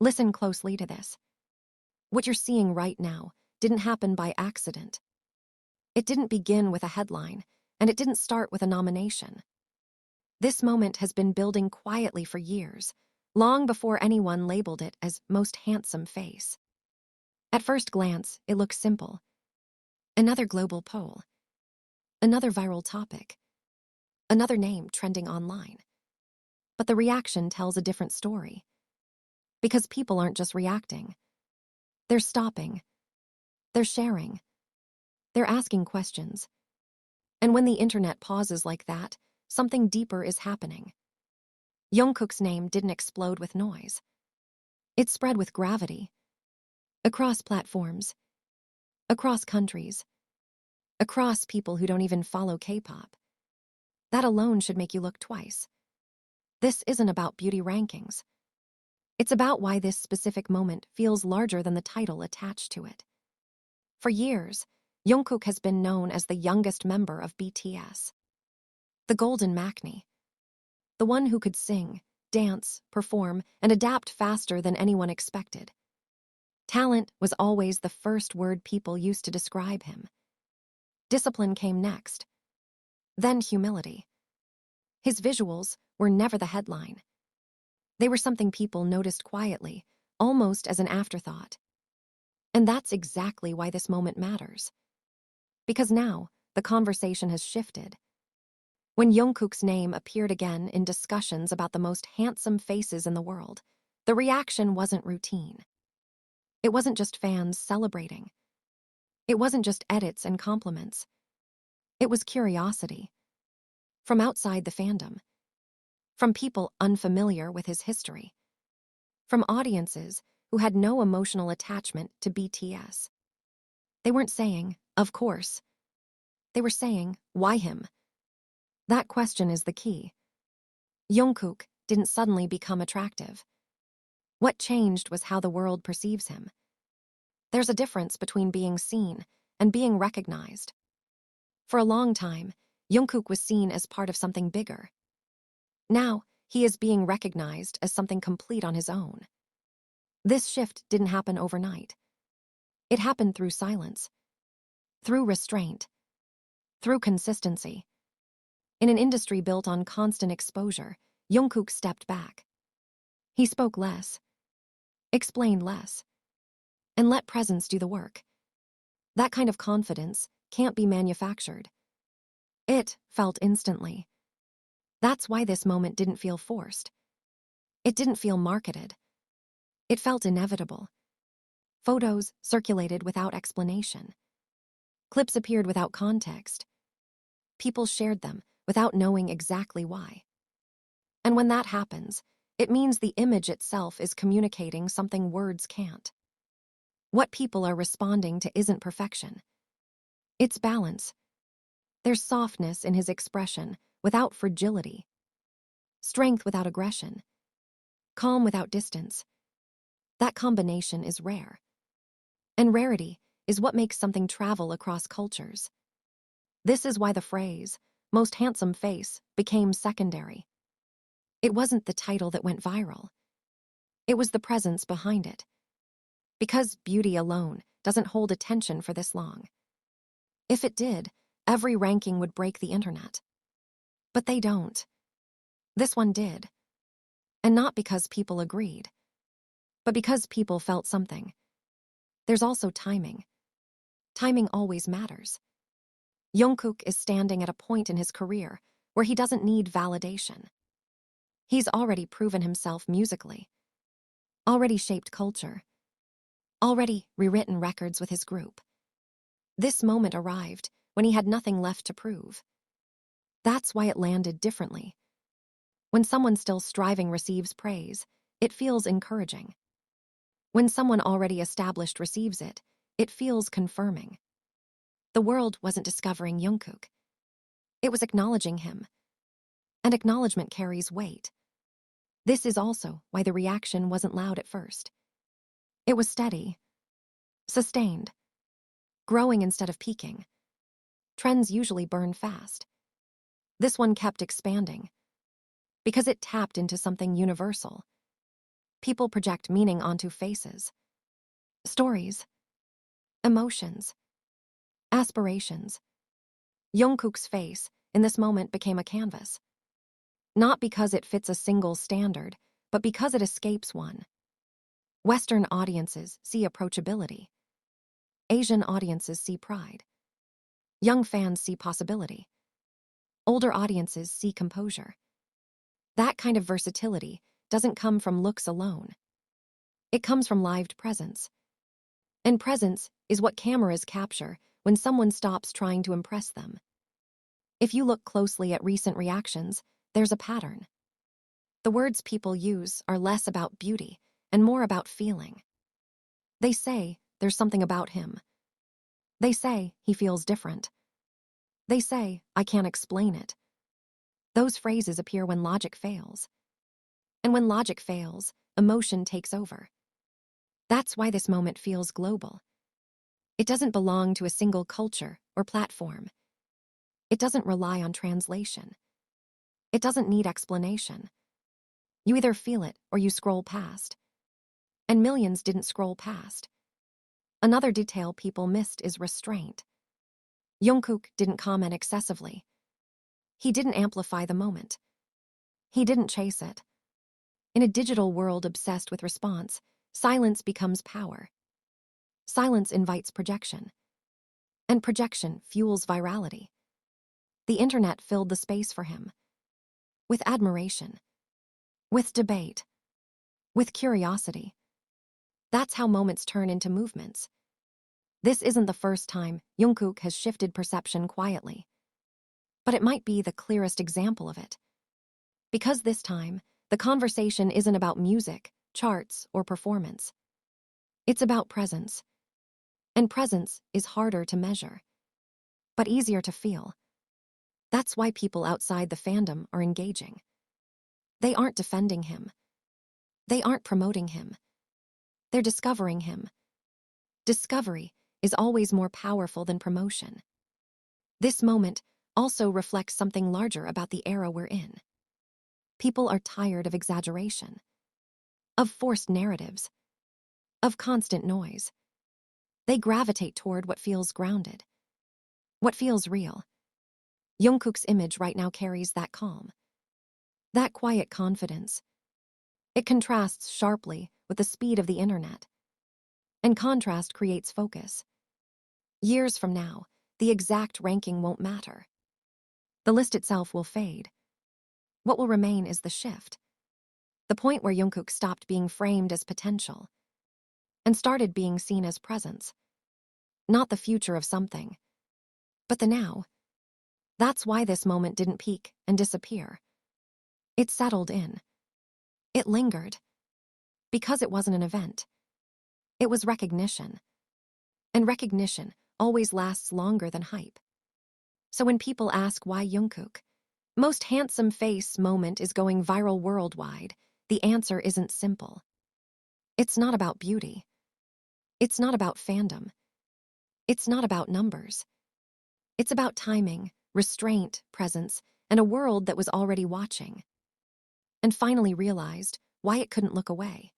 Listen closely to this. What you're seeing right now didn't happen by accident. It didn't begin with a headline, and it didn't start with a nomination. This moment has been building quietly for years, long before anyone labeled it as most handsome face. At first glance, it looks simple. Another global poll. Another viral topic. Another name trending online. But the reaction tells a different story. Because people aren't just reacting. They're stopping. They're sharing. They're asking questions. And when the internet pauses like that, something deeper is happening. Jungkook's name didn't explode with noise. It spread with gravity. Across platforms. Across countries. Across people who don't even follow K-pop. That alone should make you look twice. This isn't about beauty rankings. It's about why this specific moment feels larger than the title attached to it. For years, Jungkook has been known as the youngest member of BTS. The Golden Maknae. The one who could sing, dance, perform, and adapt faster than anyone expected. Talent was always the first word people used to describe him. Discipline came next. Then humility. His visuals were never the headline. They were something people noticed quietly, almost as an afterthought. And that's exactly why this moment matters. Because now, the conversation has shifted. When Jungkook's name appeared again in discussions about the most handsome faces in the world, the reaction wasn't routine. It wasn't just fans celebrating. It wasn't just edits and compliments. It was curiosity. From outside the fandom. From people unfamiliar with his history. From audiences who had no emotional attachment to BTS. They weren't saying, of course. They were saying, why him? That question is the key. Jungkook didn't suddenly become attractive. What changed was how the world perceives him. There's a difference between being seen and being recognized. For a long time, Jungkook was seen as part of something bigger. Now, he is being recognized as something complete on his own. This shift didn't happen overnight. It happened through silence, through restraint, through consistency. In an industry built on constant exposure, Jungkook stepped back. He spoke less, explained less, and let presence do the work. That kind of confidence can't be manufactured. It felt instantly. That's why this moment didn't feel forced. It didn't feel marketed. It felt inevitable. Photos circulated without explanation. Clips appeared without context. People shared them without knowing exactly why. And when that happens, it means the image itself is communicating something words can't. What people are responding to isn't perfection. It's balance. There's softness in his expression without fragility. Strength without aggression. Calm without distance. That combination is rare. And rarity is what makes something travel across cultures. This is why the phrase, most handsome face, became secondary. It wasn't the title that went viral. It was the presence behind it. Because beauty alone doesn't hold attention for this long. If it did, every ranking would break the internet. But they don't. This one did. And not because people agreed, but because people felt something. There's also timing. Timing always matters. Jungkook is standing at a point in his career where he doesn't need validation. He's already proven himself musically, already shaped culture, already rewritten records with his group. This moment arrived when he had nothing left to prove. That's why it landed differently. When someone still striving receives praise, it feels encouraging. When someone already established receives it, it feels confirming. The world wasn't discovering Jungkook. It was acknowledging him. And acknowledgement carries weight. This is also why the reaction wasn't loud at first. It was steady, sustained, growing instead of peaking. Trends usually burn fast. This one kept expanding because it tapped into something universal. People project meaning onto faces, stories, emotions, aspirations. Jungkook's face, in this moment, became a canvas. Not because it fits a single standard, but because it escapes one. Western audiences see approachability. Asian audiences see pride. Young fans see possibility. Older audiences see composure. That kind of versatility doesn't come from looks alone. It comes from lived presence. And presence is what cameras capture when someone stops trying to impress them. If you look closely at recent reactions, there's a pattern. The words people use are less about beauty and more about feeling. They say there's something about him. They say he feels different. They say, I can't explain it. Those phrases appear when logic fails. And when logic fails, emotion takes over. That's why this moment feels global. It doesn't belong to a single culture or platform. It doesn't rely on translation. It doesn't need explanation. You either feel it or you scroll past. And millions didn't scroll past. Another detail people missed is restraint. Jungkook didn't comment excessively. He didn't amplify the moment. He didn't chase it. In a digital world obsessed with response, silence becomes power. Silence invites projection. And projection fuels virality. The internet filled the space for him. With admiration. With debate. With curiosity. That's how moments turn into movements. This isn't the first time Jungkook has shifted perception quietly. But it might be the clearest example of it. Because this time, the conversation isn't about music, charts, or performance. It's about presence. And presence is harder to measure, but easier to feel. That's why people outside the fandom are engaging. They aren't defending him. They aren't promoting him. They're discovering him. Discovery is always more powerful than promotion. This moment also reflects something larger about the era we're in. People are tired of exaggeration, of forced narratives, of constant noise. They gravitate toward what feels grounded, what feels real. Jungkook's image right now carries that calm, that quiet confidence. It contrasts sharply with the speed of the internet. And contrast creates focus. Years from now, the exact ranking won't matter. The list itself will fade. What will remain is the shift. The point where Jungkook stopped being framed as potential and started being seen as presence. Not the future of something, but the now. That's why this moment didn't peak and disappear. It settled in. It lingered. Because it wasn't an event. It was recognition. And recognition always lasts longer than hype. So when people ask why Jungkook, most handsome face moment is going viral worldwide, the answer isn't simple. It's not about beauty. It's not about fandom. It's not about numbers. It's about timing, restraint, presence, and a world that was already watching. And finally realized why it couldn't look away.